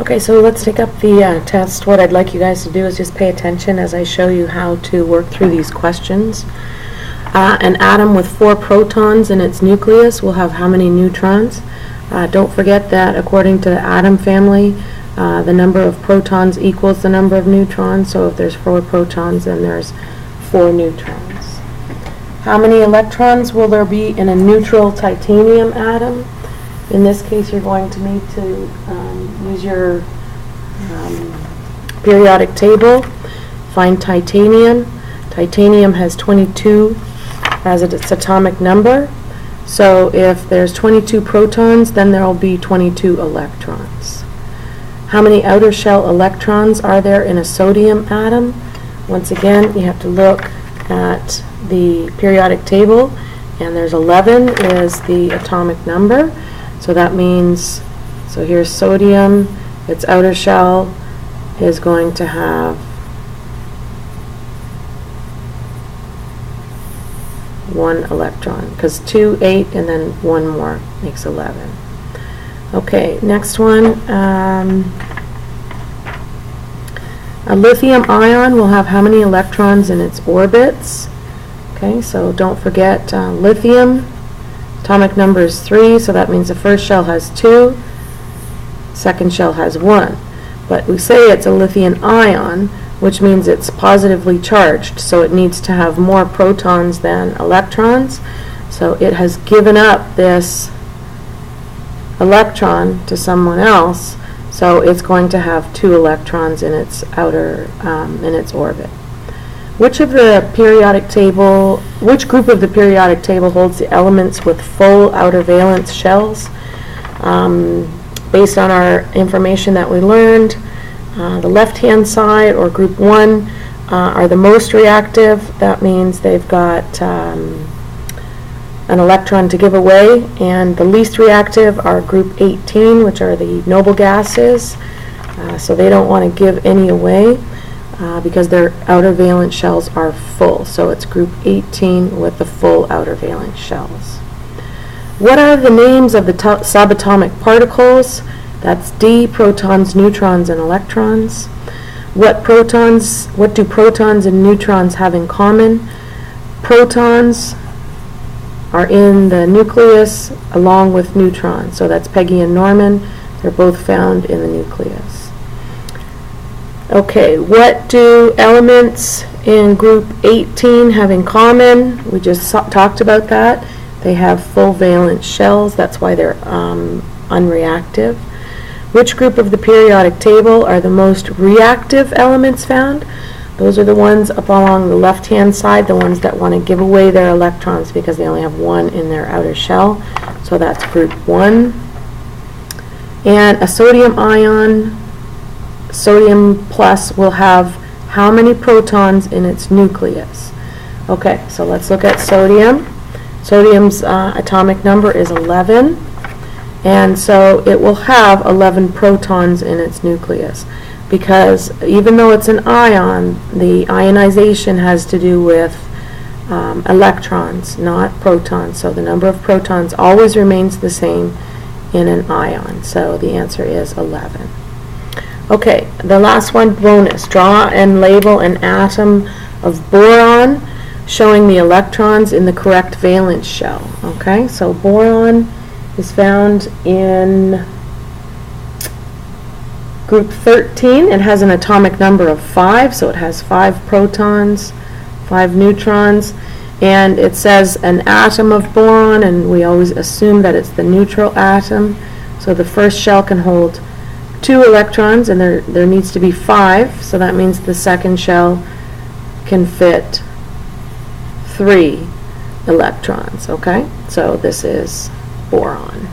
Okay, so let's take up the test. What I'd like you guys to do is just pay attention as I show you how to work through these questions. An atom with 4 protons in its nucleus will have how many neutrons? Don't forget that according to the atom family, the number of protons equals the number of neutrons. So if there's 4 protons, then there's 4 neutrons. How many electrons will there be in a neutral titanium atom? In this case, you're going to need to use your periodic table. Find titanium. Titanium has 22 as its atomic number. So if there's 22 protons, then there will be 22 electrons. How many outer shell electrons are there in a sodium atom? Once again, you have to look at the periodic table, and there's 11 is the atomic number. So that means, so here's sodium, its outer shell is going to have 1 electron, because 2, 8, and then 1 more makes 11. Okay, next one. A lithium ion will have how many electrons in its orbits? Okay, so don't forget lithium. Atomic number is 3, so that means the first shell has 2, second shell has 1. But we say it's a lithium ion, which means it's positively charged, so it needs to have more protons than electrons. So it has given up this electron to someone else, so it's going to have 2 electrons in its outer, in its orbit. Which group of the periodic table holds the elements with full outer valence shells? Based on our information that we learned, the left-hand side, or group 1, are the most reactive. That means they've got an electron to give away, and the least reactive are group 18, which are the noble gases. So they don't want to give any away because their outer valence shells are full. So it's group 18 with the full outer valence shells. What are the names of the subatomic particles? That's D, protons, neutrons, and electrons. What do protons and neutrons have in common? Protons are in the nucleus along with neutrons. So that's Peggy and Norman. They're both found in the nucleus. Okay, what do elements in group 18 have in common? We just talked about that. They have full valence shells. That's why they're unreactive. Which group of the periodic table are the most reactive elements found? Those are the ones up along the left-hand side, the ones that want to give away their electrons because they only have 1 in their outer shell. So that's group 1. And a sodium ion, sodium plus, will have how many protons in its nucleus? Okay, so let's look at sodium. Sodium's atomic number is 11. And so it will have 11 protons in its nucleus, because even though it's an ion, the ionization has to do with electrons, not protons. So the number of protons always remains the same in an ion. So the answer is 11. Okay, the last one, bonus. Draw and label an atom of boron showing the electrons in the correct valence shell. Okay, so boron is found in group 13. It has an atomic number of 5, so it has 5 protons, 5 neutrons, and it says an atom of boron, and we always assume that it's the neutral atom. So the first shell can hold 2 electrons, and there needs to be 5, so that means the second shell can fit 3 electrons. Okay, so this is boron.